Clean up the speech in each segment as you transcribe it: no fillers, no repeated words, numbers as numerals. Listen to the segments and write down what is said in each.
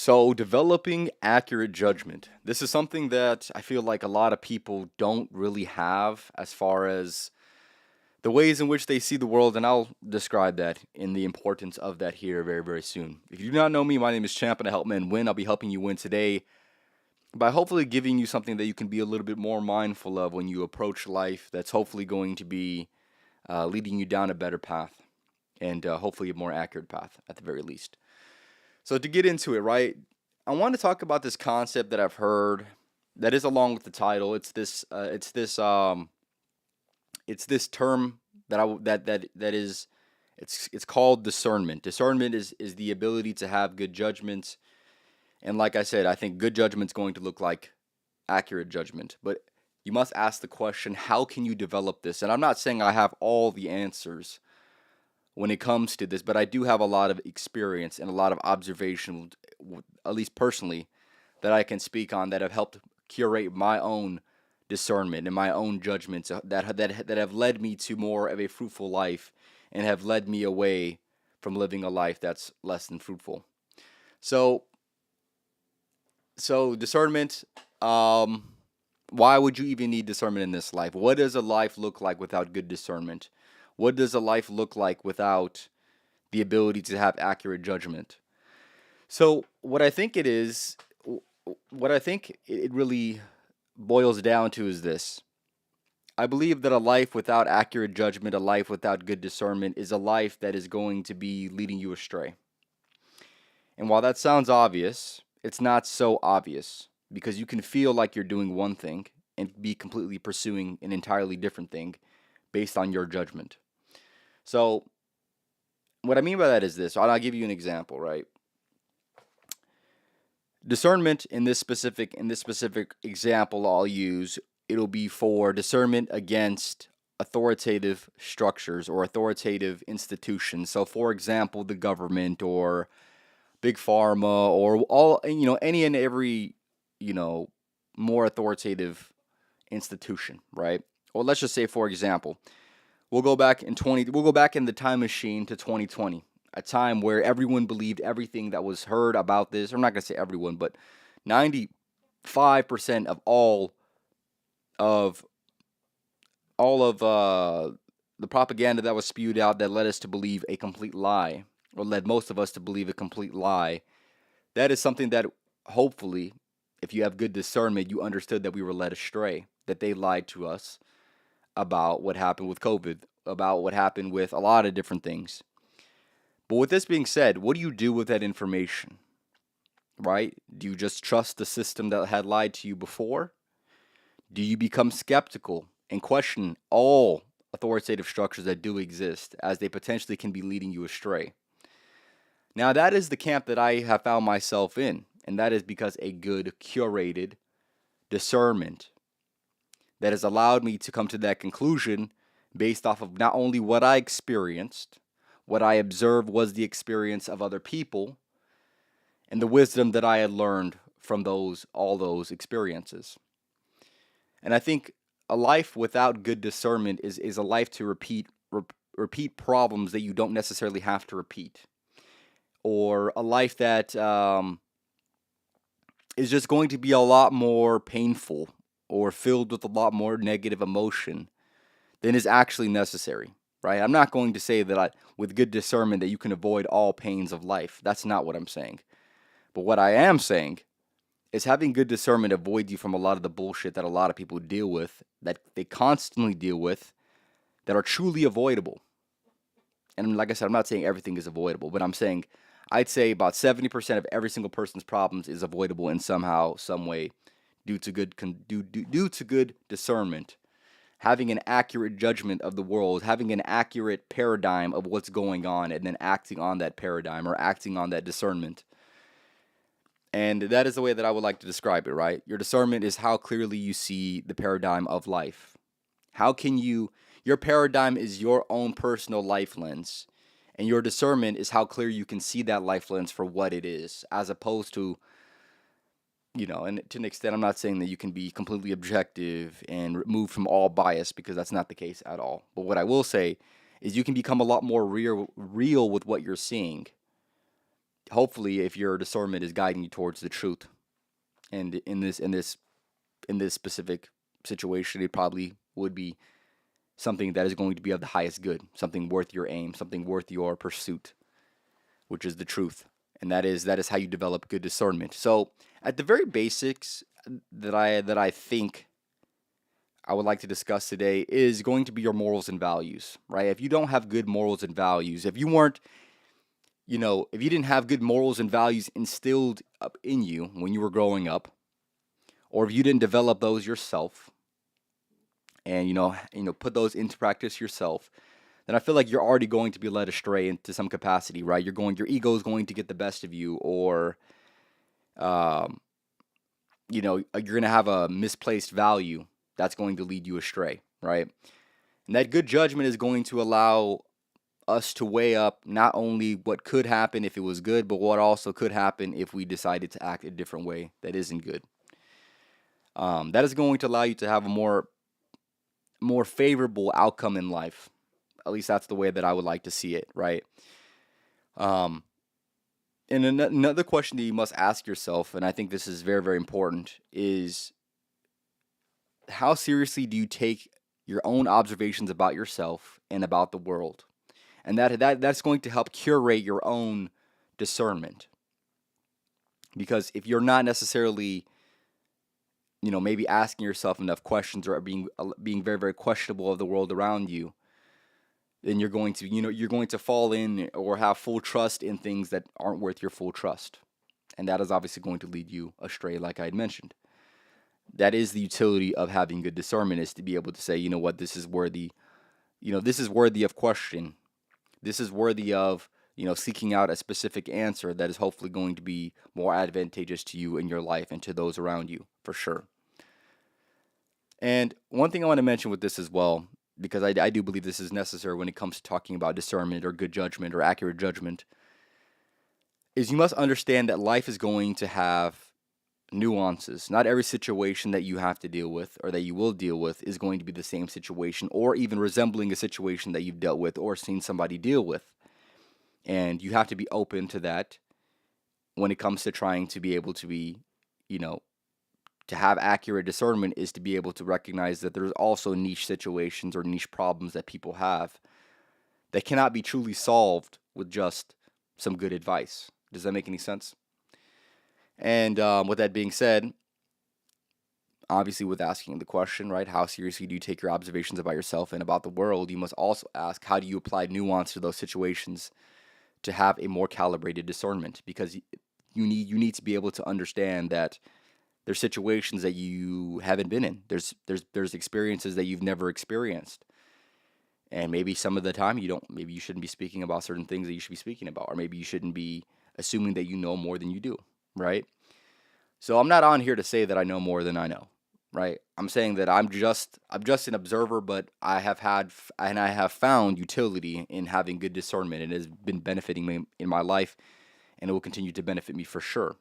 So, developing accurate judgment. This is something that I feel like a lot of people don't really have as far as the ways in which they see the world, and I'll describe that in the importance of that here very, very soon. If you do not know me, my name is Champ, and I help men win. I'll be helping you win today by hopefully giving you something that you can be a little bit more mindful of when you approach life, that's hopefully going to be leading you down a better path and hopefully a more accurate path at the very least. So to get into it, right, I want to talk about this concept that I've heard that is along with the title. It's this term that that is it's called discernment. Discernment is the ability to have good judgments, and like I said, I think good judgment's going to look like accurate judgment. But you must ask the question, how can you develop this? And I'm not saying I have all the answers when it comes to this, but I do have a lot of experience and a lot of observation, at least personally, that I can speak on that have helped curate my own discernment and my own judgments that have led me to more of a fruitful life and have led me away from living a life that's less than fruitful. So, so discernment. Why would you even need discernment in this life? What does a life look like without good discernment? What does a life look like without the ability to have accurate judgment? So, what I think it really boils down to is this. I believe that a life without accurate judgment, a life without good discernment, is a life that is going to be leading you astray. And while that sounds obvious, it's not so obvious because you can feel like you're doing one thing and be completely pursuing an entirely different thing based on your judgment. So, what I mean by that is this. I'll give you an example, right? Discernment in this specific example I'll use, it'll be for discernment against authoritative structures or authoritative institutions. So for example, the government or big pharma or all any and every, you know, more authoritative institution, right? Or let's just say for example, we'll go back in the time machine to 2020, a time where everyone believed everything that was heard about this. I'm not going to say everyone, but 95% of all of the propaganda that was spewed out that led us to believe a complete lie, or led most of us to believe a complete lie. That is something that hopefully, if you have good discernment, you understood that we were led astray, that they lied to us about what happened with COVID, about what happened with a lot of different things. But with this being said, what do you do with that information? Right? Do you just trust the system that had lied to you before? Do you become skeptical and question all authoritative structures that do exist as they potentially can be leading you astray? Now, that is the camp that I have found myself in, and that is because a good, curated discernment that has allowed me to come to that conclusion based off of not only what I experienced, what I observed was the experience of other people, and the wisdom that I had learned from all those experiences. And I think a life without good discernment is a life to repeat problems that you don't necessarily have to repeat, or a life that is just going to be a lot more painful or filled with a lot more negative emotion than is actually necessary. Right? I'm not going to say that with good discernment that you can avoid all pains of life. That's not what I'm saying. But what I am saying is having good discernment avoids you from a lot of the bullshit that a lot of people deal with, that they constantly deal with, that are truly avoidable. And like I said, I'm not saying everything is avoidable, but I'm saying I'd say about 70% of every single person's problems is avoidable in somehow, some way, due to good discernment, having an accurate judgment of the world, having an accurate paradigm of what's going on, and then acting on that paradigm or acting on that discernment. And that is the way that I would like to describe it, right? Your discernment is how clearly you see the paradigm of life. Your paradigm is your own personal life lens. And your discernment is how clear you can see that life lens for what it is, as opposed to, and to an extent, I'm not saying that you can be completely objective and removed from all bias because that's not the case at all. But what I will say is you can become a lot more real with what you're seeing hopefully, if your discernment is guiding you towards the truth, and in this specific situation, it probably would be something that is going to be of the highest good, something worth your aim, something worth your pursuit, which is the truth. And that is how you develop good discernment. So, at the very basics that I think I would like to discuss today is going to be your morals and values, right? If you don't have good morals and values, if you weren't, if you didn't have good morals and values instilled up in you when you were growing up, or if you didn't develop those yourself and put those into practice yourself, then I feel like you're already going to be led astray into some capacity, right? Your ego is going to get the best of you, or um, you're going to have a misplaced value that's going to lead you astray, right? And that good judgment is going to allow us to weigh up not only what could happen if it was good, but what also could happen if we decided to act a different way that isn't good. That is going to allow you to have a more favorable outcome in life. At least that's the way that I would like to see it, right? Um, and another question that you must ask yourself, and I think this is very, very important, is how seriously do you take your own observations about yourself and about the world? And that's going to help curate your own discernment. Because if you're not necessarily, maybe asking yourself enough questions, or being very, very questionable of the world around you, then you're going to fall in or have full trust in things that aren't worth your full trust. And that is obviously going to lead you astray, like I had mentioned. That is the utility of having good discernment, is to be able to say, you know what, this is worthy, this is worthy of question. This is worthy of, seeking out a specific answer that is hopefully going to be more advantageous to you in your life and to those around you, for sure. And one thing I want to mention with this as well, because I do believe this is necessary when it comes to talking about discernment or good judgment or accurate judgment, is you must understand that life is going to have nuances. Not every situation that you have to deal with or that you will deal with is going to be the same situation, or even resembling a situation that you've dealt with or seen somebody deal with. And you have to be open to that when it comes to trying to be able to be, you know, to have accurate discernment, is to be able to recognize that there's also niche situations or niche problems that people have that cannot be truly solved with just some good advice. Does that make any sense? And with that being said, obviously, with asking the question, right, how seriously do you take your observations about yourself and about the world, you must also ask, how do you apply nuance to those situations to have a more calibrated discernment? Because you need to be able to understand that there's situations that you haven't been in. There's experiences that you've never experienced. And maybe some of the time maybe you shouldn't be speaking about certain things that you should be speaking about, or maybe you shouldn't be assuming that you know more than you do, right? So I'm not on here to say that I know more than I know, right? I'm saying that I'm just an observer, but I have found utility in having good discernment, and it has been benefiting me in my life, and it will continue to benefit me for sure.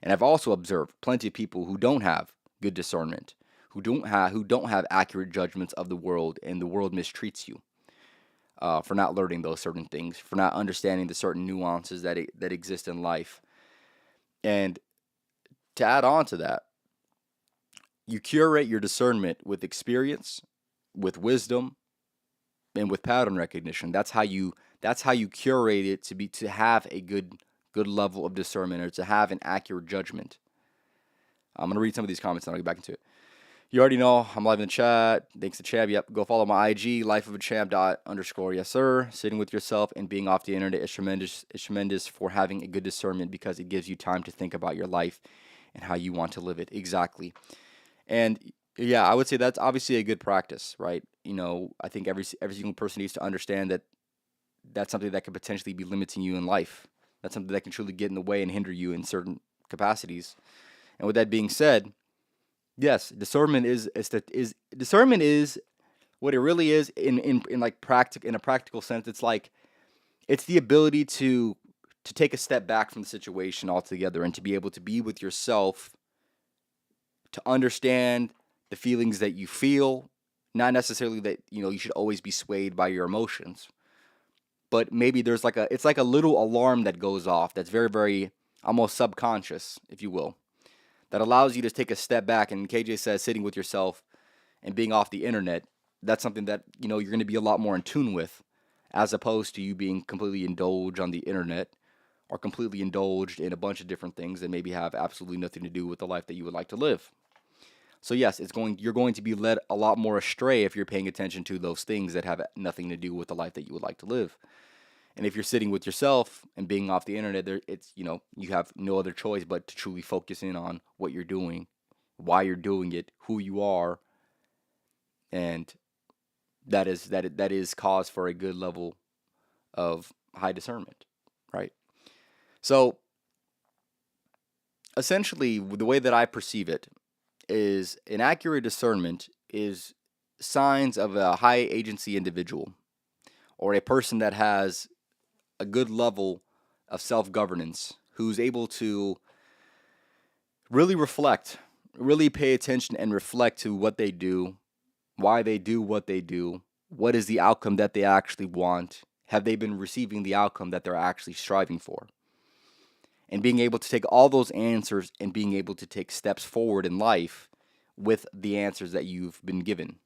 And I've also observed plenty of people who don't have good discernment, who don't have accurate judgments of the world, and the world mistreats you for not learning those certain things, for not understanding the certain nuances that exist in life. And to add on to that, you curate your discernment with experience, with wisdom, and with pattern recognition. That's how you curate it to have a good level of discernment, or to have an accurate judgment. I'm gonna read some of these comments and I'll get back into it. You already know I'm live in the chat. Thanks to Champ. Yep, go follow my IG, lifeofachamp._. Yes, sir. Sitting with yourself and being off the internet is tremendous. It's tremendous for having a good discernment, because it gives you time to think about your life and how you want to live it. Exactly. And yeah, I would say that's obviously a good practice, right? I think every single person needs to understand that that's something that could potentially be limiting you in life. That's something that can truly get in the way and hinder you in certain capacities. And with that being said, yes, discernment is what it really is in like in a practical sense. It's the ability to take a step back from the situation altogether, and to be able to be with yourself, to understand the feelings that you feel, not necessarily that you should always be swayed by your emotions, but maybe there's like it's like a little alarm that goes off that's very, very almost subconscious, if you will, that allows you to take a step back. And KJ says sitting with yourself and being off the internet, that's something that, you're going to be a lot more in tune with, as opposed to you being completely indulged on the internet or completely indulged in a bunch of different things that maybe have absolutely nothing to do with the life that you would like to live. So yes, you're going to be led a lot more astray if you're paying attention to those things that have nothing to do with the life that you would like to live. And if you're sitting with yourself and being off the internet, it's you have no other choice but to truly focus in on what you're doing, why you're doing it, who you are, and that is cause for a good level of high discernment, right? So essentially, the way that I perceive it is an accurate discernment is signs of a high agency individual or a person that has a good level of self-governance, who's able to really reflect, really pay attention and reflect to what they do, why they do what they do, what is the outcome that they actually want, have they been receiving the outcome that they're actually striving for? And being able to take all those answers and being able to take steps forward in life with the answers that you've been given.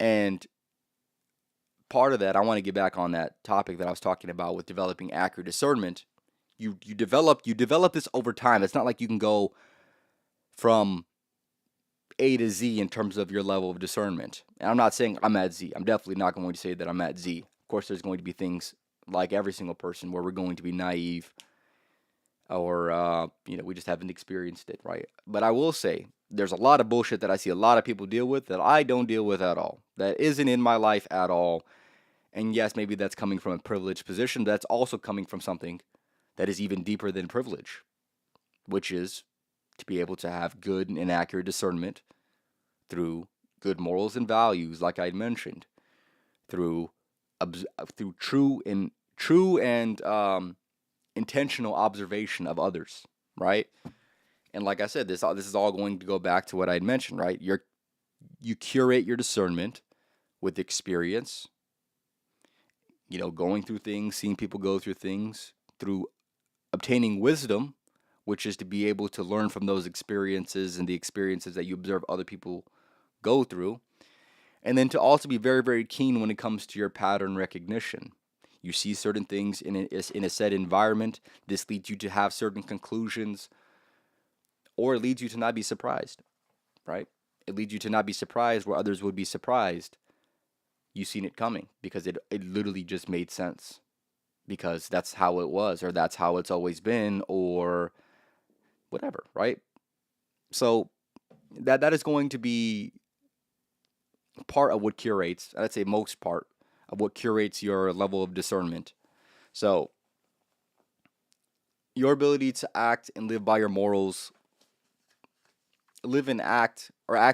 And part of that, I want to get back on that topic that I was talking about with developing accurate discernment. You develop this over time. It's not like you can go from A to Z in terms of your level of discernment. And I'm not saying I'm at Z. I'm definitely not going to say that I'm at Z. Of course, there's going to be things like every single person where we're going to be naive or we just haven't experienced it, right? But I will say there's a lot of bullshit that I see a lot of people deal with that I don't deal with at all. That isn't in my life at all. And yes, maybe that's coming from a privileged position. But that's also coming from something that is even deeper than privilege, which is to be able to have good and accurate discernment through good morals and values, like I mentioned, through true and intentional observation of others, right? And like I said, this is all going to go back to what I had mentioned, right? You curate your discernment with experience, going through things, seeing people go through things, through obtaining wisdom, which is to be able to learn from those experiences and the experiences that you observe other people go through, and then to also be very, very keen when it comes to your pattern recognition. You see certain things in a set environment. This leads you to have certain conclusions, or it leads you to not be surprised, right? It leads you to not be surprised where others would be surprised. You've seen it coming because it literally just made sense because that's how it was, or that's how it's always been, or whatever, right? So that is going to be part of what curates, I'd say most part of what curates your level of discernment. So your ability to act and live by your morals, act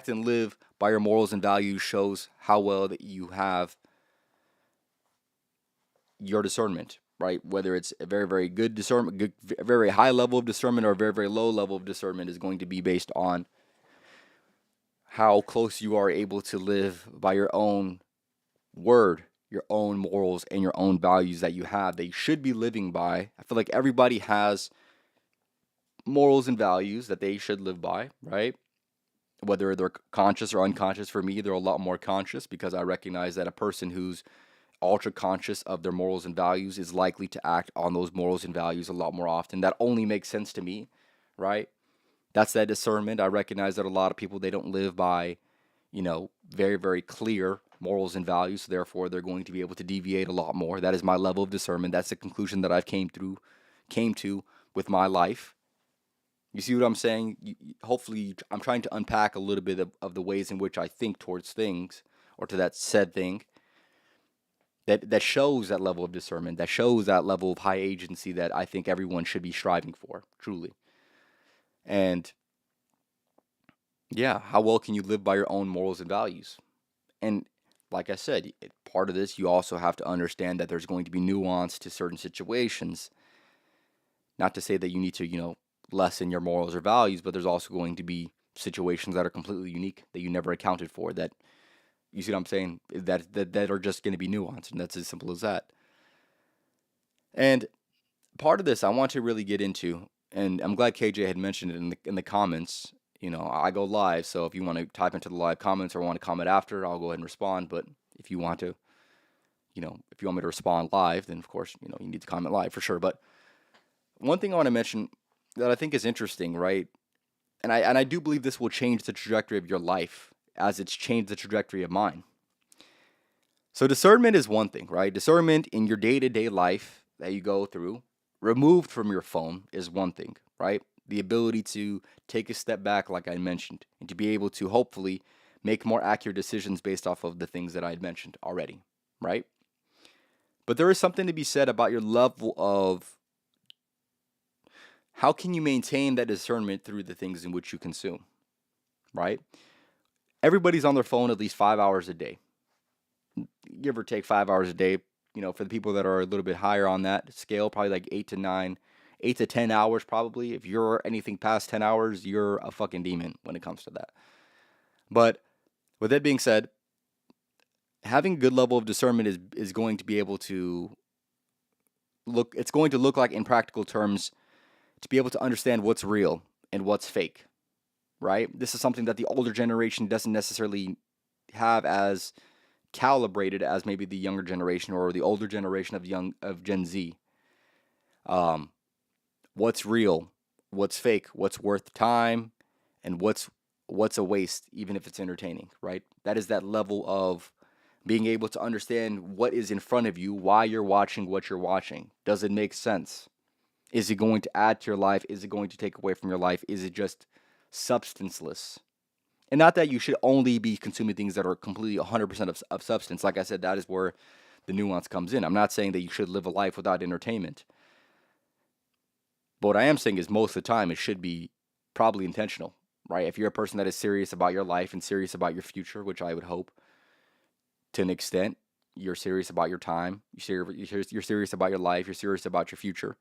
and live by your morals and values shows how well that you have your discernment, right? Whether it's a very, very good discernment, a very high level of discernment, or a very, very low level of discernment is going to be based on how close you are able to live by your own word, your own morals, and your own values that you have, that you should be living by. I feel like everybody has morals and values that they should live by, right? Whether they're conscious or unconscious. For me, they're a lot more conscious because I recognize that a person who's ultra conscious of their morals and values is likely to act on those morals and values a lot more often. That only makes sense to me, right? That's that discernment. I recognize that a lot of people, they don't live by, very, very clear morals and values. So therefore, they're going to be able to deviate a lot more. That is my level of discernment. That's the conclusion that I've came to with my life. You see what I'm saying? Hopefully, I'm trying to unpack a little bit of the ways in which I think towards things, or to that said thing, that shows that level of discernment, that shows that level of high agency that I think everyone should be striving for, truly. And yeah, how well can you live by your own morals and values? And like I said, part of this, you also have to understand that there's going to be nuance to certain situations. Not to say that you need to, lessen your morals or values, but there's also going to be situations that are completely unique that you never accounted for, that You see what I'm saying? That are just going to be nuanced, and that's as simple as that. And part of this I want to really get into, and I'm glad KJ had mentioned it in the comments. I go live, so if you want to type into the live comments or want to comment after, I'll go ahead and respond. But if you want to, if you want me to respond live, then of course, you need to comment live for sure. But one thing I want to mention that I think is interesting, right? And I do believe this will change the trajectory of your life as it's changed the trajectory of mine. So discernment is one thing, right? Discernment in your day-to-day life that you go through, removed from your phone, is one thing, right? The ability to take a step back, like I mentioned, and to be able to hopefully make more accurate decisions based off of the things that I had mentioned already, right? But there is something to be said about your level of how can you maintain that discernment through the things in which you consume, right? Everybody's on their phone at least 5 hours a day, give or take 5 hours a day. For the people that are a little bit higher on that scale, probably like 8 to 10 hours probably. If you're anything past 10 hours, you're a fucking demon when it comes to that. But with that being said, having a good level of discernment is going to be able to it's going to look like in practical terms to be able to understand what's real and what's fake, right? This is something that the older generation doesn't necessarily have as calibrated as maybe the younger generation or the older generation of Gen Z. What's real, what's fake, what's worth time, and what's a waste, even if it's entertaining, right? That is that level of being able to understand what is in front of you, why you're watching what you're watching. Does it make sense? Is it going to add to your life? Is it going to take away from your life? Is it just substanceless? And not that you should only be consuming things that are completely 100% of substance. Like I said, that is where the nuance comes in. I'm not saying that you should live a life without entertainment. But what I am saying is most of the time it should be probably intentional, right? If you're a person that is serious about your life and serious about your future, which I would hope to an extent, you're serious about your time, you're serious about your life, you're serious about your future,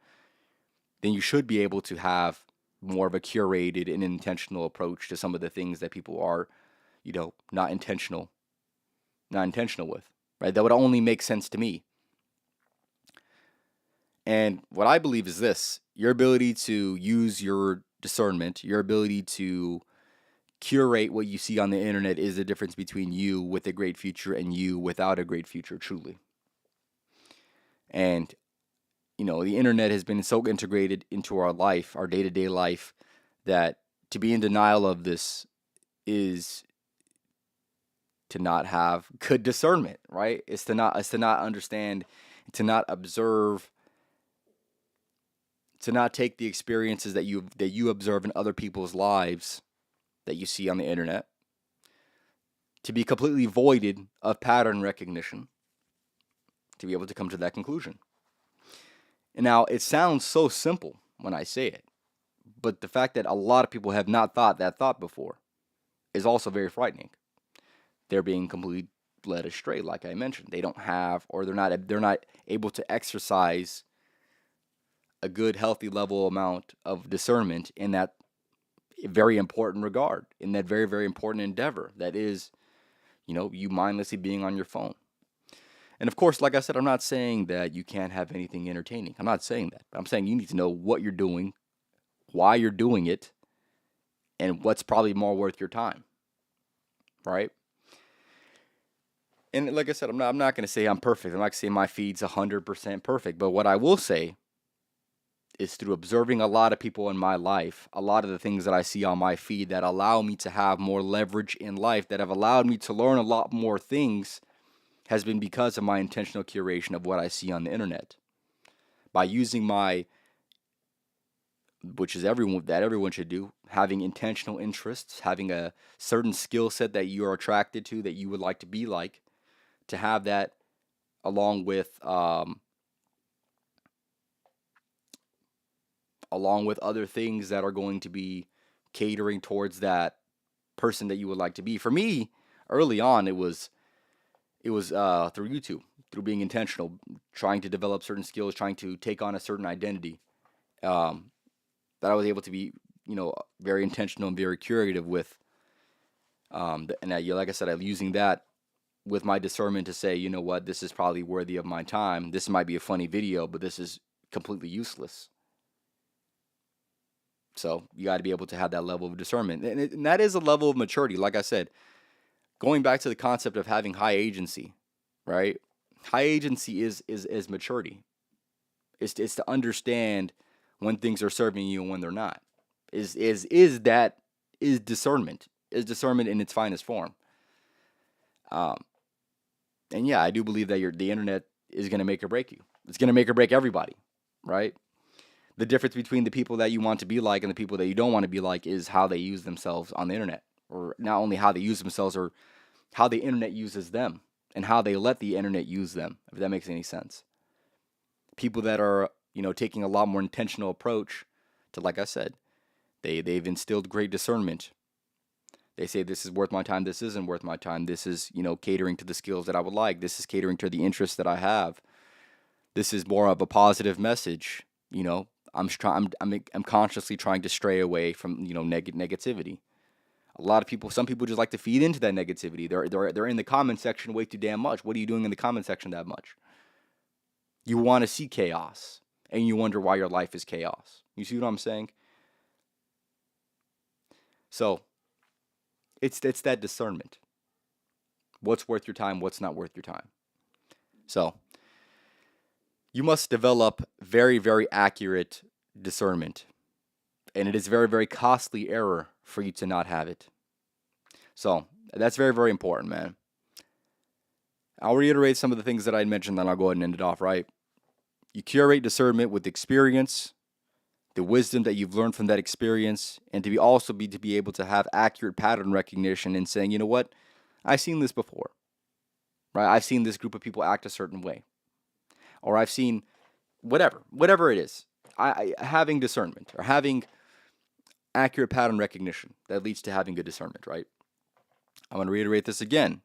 then you should be able to have more of a curated and intentional approach to some of the things that people are, not intentional with, right? That would only make sense to me. And what I believe is this: your ability to use your discernment, your ability to curate what you see on the internet is the difference between you with a great future and you without a great future, truly. And the internet has been so integrated into our life, our day-to-day life, that to be in denial of this is to not have good discernment, right? It's to not understand, to not observe, to not take the experiences that you observe in other people's lives that you see on the internet, to be completely voided of pattern recognition, to be able to come to that conclusion. And now it sounds so simple when I say it, but the fact that a lot of people have not thought that thought before is also very frightening. They're being completely led astray, like I mentioned. They don't have, or they're not able to exercise a good, healthy level amount of discernment in that very important regard, in that very, very important endeavor that is, you mindlessly being on your phone. And of course, like I said, I'm not saying that you can't have anything entertaining. I'm not saying that. I'm saying you need to know what you're doing, why you're doing it, and what's probably more worth your time, right? And like I said, I'm not going to say I'm perfect. I'm not going to say my feed's 100% perfect. But what I will say is through observing a lot of people in my life, a lot of the things that I see on my feed that allow me to have more leverage in life, that have allowed me to learn a lot more things, has been because of my intentional curation of what I see on the internet. By using which is everyone should do, having intentional interests, having a certain skill set that you are attracted to, that you would like to be like, to have that along with other things that are going to be catering towards that person that you would like to be. For me, early on, it was through YouTube, through being intentional, trying to develop certain skills, trying to take on a certain identity, that I was able to be, very intentional and very curative with. And like I said, I'm using that with my discernment to say, you know what, this is probably worthy of my time. This might be a funny video, but this is completely useless. So you got to be able to have that level of discernment. And that is a level of maturity. Like I said, going back to the concept of having high agency, right? High agency is maturity. It's to understand when things are serving you and when they're not. Is discernment. Is discernment in its finest form. Um, and yeah, I do believe that the internet is going to make or break you. It's going to make or break everybody, right? The difference between the people that you want to be like and the people that you don't want to be like is how they use themselves on the internet, or not only how they use themselves, or how the internet uses them and how they let the internet use them, if that makes any sense. People that are, taking a lot more intentional approach to, like I said, they've instilled great discernment. They say, this is worth my time, this isn't worth my time, this is, catering to the skills that I would like, this is catering to the interests that I have, this is more of a positive message. I'm consciously trying to stray away from, negativity. A lot of people, some people just like to feed into that negativity. They're in the comment section way too damn much. What are you doing in the comment section that much? You want to see chaos, and you wonder why your life is chaos. You see what I'm saying? So it's that discernment. What's worth your time? What's not worth your time? So you must develop very, very accurate discernment, and it is very, very costly error for you to not have it. So that's very, very important, man. I'll reiterate some of the things that I mentioned, then I'll go ahead and end it off, right? You curate discernment with experience, the wisdom that you've learned from that experience, and to be able to have accurate pattern recognition and saying, you know what, I've seen this before, right? I've seen this group of people act a certain way, or I've seen whatever it is. Having discernment or having accurate pattern recognition that leads to having good discernment, right? I'm going to reiterate this again.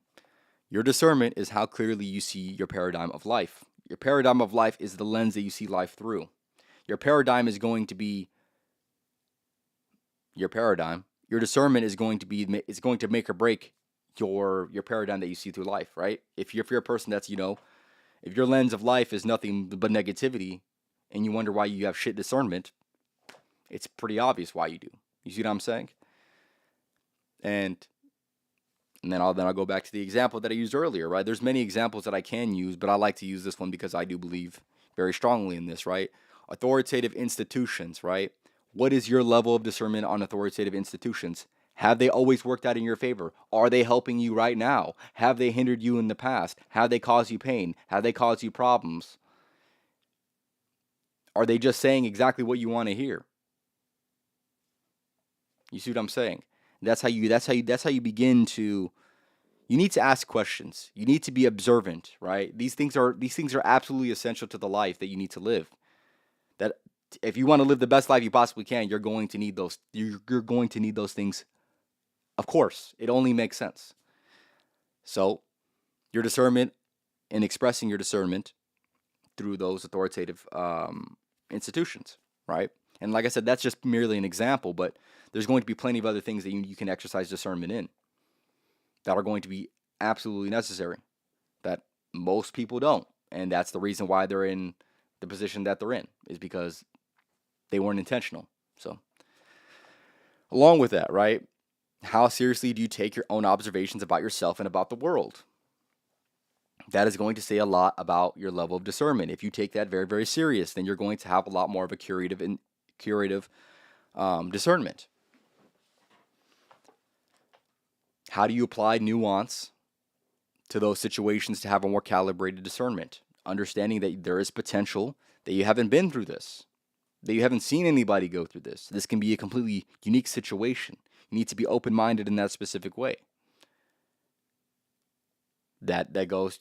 Your discernment is how clearly you see your paradigm of life. Your paradigm of life is the lens that you see life through. Your paradigm is going to be your paradigm. Your discernment is going to make or break your paradigm that you see through life, right? If you're a person that's, if your lens of life is nothing but negativity and you wonder why you have shit discernment, it's pretty obvious why you do. You see what I'm saying? And then I'll go back to the example that I used earlier, right? There's many examples that I can use, but I like to use this one because I do believe very strongly in this, right? Authoritative institutions, right? What is your level of discernment on authoritative institutions? Have they always worked out in your favor? Are they helping you right now? Have they hindered you in the past? Have they caused you pain? Have they caused you problems? Are they just saying exactly what you want to hear? You see what I'm saying? That's how you begin to. You need to ask questions. You need to be observant, right? These things are absolutely essential to the life that you need to live. That if you want to live the best life you possibly can, you're going to need those. You're going to need those things. Of course, it only makes sense. So, your discernment and expressing your discernment through those authoritative institutions, right? And like I said, that's just merely an example, but there's going to be plenty of other things that you can exercise discernment in that are going to be absolutely necessary that most people don't. And that's the reason why they're in the position that they're in, is because they weren't intentional. So, along with that, right? How seriously do you take your own observations about yourself and about the world? That is going to say a lot about your level of discernment. If you take that very, very serious, then you're going to have a lot more of a curative discernment. How do you apply nuance to those situations to have a more calibrated discernment? Understanding that there is potential that you haven't been through this, that you haven't seen anybody go through this. This can be a completely unique situation. You need to be open-minded in that specific way. That goes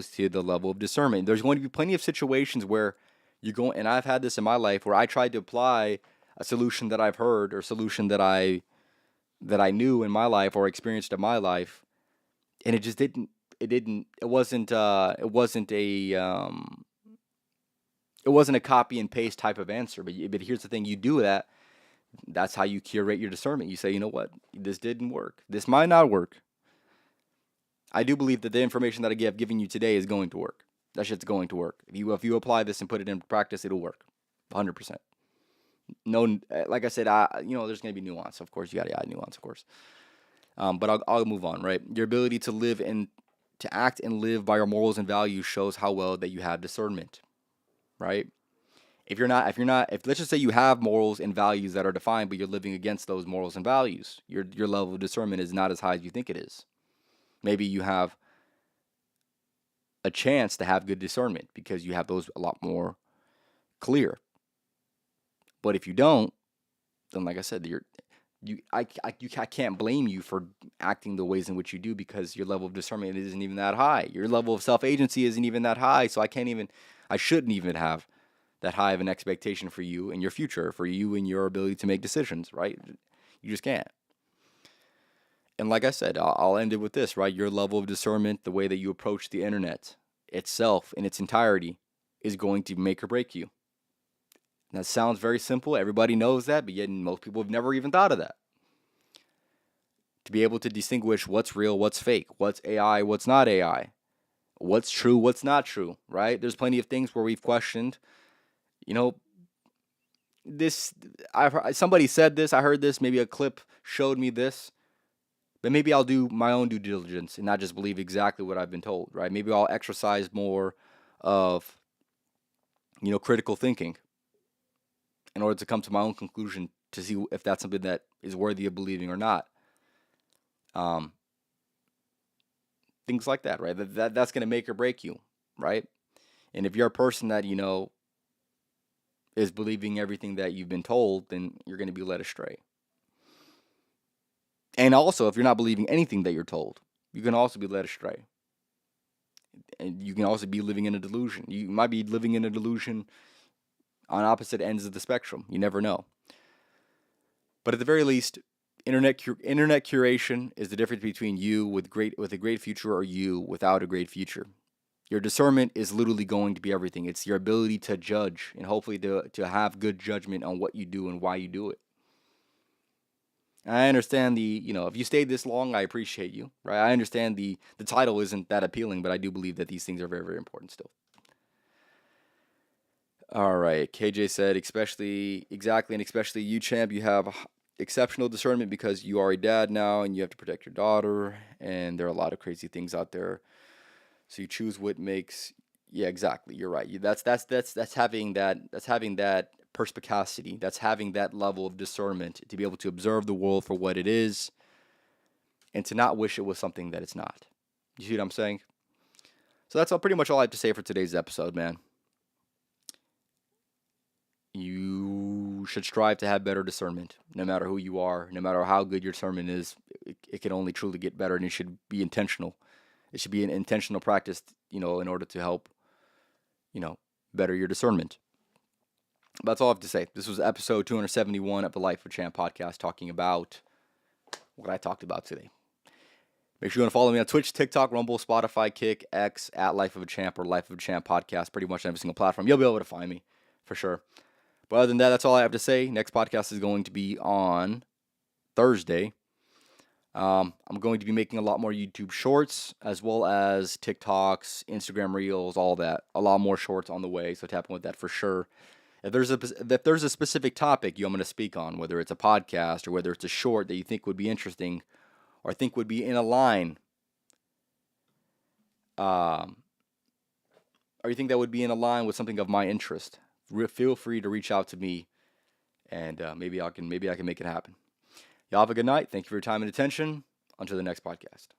to the level of discernment. There's going to be plenty of situations where you go, and I've had this in my life where I tried to apply a solution that I've heard or solution that I knew in my life or experienced in my life, and it just didn't. It wasn't a copy and paste type of answer. But here's the thing: you do that. That's how you curate your discernment. You say, you know what, this didn't work. This might not work. I do believe that the information that I've given you today is going to work. That shit's going to work. If you apply this and put it into practice, it'll work, 100%. No, like I said, there's gonna be nuance. Of course, you gotta add nuance, of course. But I'll move on. Right, your ability to live and to act and live by your morals and values shows how well that you have discernment. Right. If let's just say you have morals and values that are defined, but you're living against those morals and values, your level of discernment is not as high as you think it is. Maybe you have a chance to have good discernment because you have those a lot more clear. But if you don't, then like I said, I can't blame you for acting the ways in which you do because your level of discernment isn't even that high. Your level of self-agency isn't even that high, so I shouldn't even have that high of an expectation for you in your future, for you and your ability to make decisions, right? You just can't. And like I said, I'll end it with this, right? Your level of discernment, the way that you approach the internet itself in its entirety is going to make or break you. And that sounds very simple. Everybody knows that, but yet most people have never even thought of that. To be able to distinguish what's real, what's fake, what's AI, what's not AI, what's true, what's not true, right? There's plenty of things where we've questioned, this, somebody said this, I heard this, maybe a clip showed me this, but maybe I'll do my own due diligence and not just believe exactly what I've been told, right? Maybe I'll exercise more of, critical thinking in order to come to my own conclusion to see if that's something that is worthy of believing or not. Things like that, right? That's going to make or break you, right? And if you're a person that, is believing everything that you've been told, then you're going to be led astray. And also, if you're not believing anything that you're told, you can also be led astray. And you can also be living in a delusion. You might be living in a delusion on opposite ends of the spectrum. You never know. But at the very least, internet curation is the difference between you with a great future or you without a great future. Your discernment is literally going to be everything. It's your ability to judge and hopefully to have good judgment on what you do and why you do it. And I understand if you stayed this long, I appreciate you, right? I understand the title isn't that appealing, but I do believe that these things are very, very important still. All right, KJ said, especially you, champ, you have exceptional discernment because you are a dad now and you have to protect your daughter, and there are a lot of crazy things out there. So you choose what makes. Yeah, exactly. You're right. That's having that perspicacity. That's having that level of discernment to be able to observe the world for what it is, and to not wish it was something that it's not. You see what I'm saying? So that's pretty much all I have to say for today's episode, man. You should strive to have better discernment, no matter who you are, no matter how good your discernment is. It can only truly get better, and it should be intentional. It should be an intentional practice, in order to help, better your discernment. That's all I have to say. This was episode 271 of the Life of Champ podcast, talking about what I talked about today. Make sure you want to follow me on Twitch, TikTok, Rumble, Spotify, Kick, X, at Life of a Champ or Life of a Champ podcast. Pretty much on every single platform. You'll be able to find me, for sure. But other than that, that's all I have to say. Next podcast is going to be on Thursday. I'm going to be making a lot more YouTube shorts, as well as TikToks, Instagram Reels, all that. A lot more shorts on the way, so tap in with that for sure. If there's a specific topic I'm going to speak on, whether it's a podcast or whether it's a short that you think would be interesting or think would be in a line, or you think that would be in a line with something of my interest, feel free to reach out to me, and maybe I can make it happen. Y'all have a good night. Thank you for your time and attention. Until the next podcast.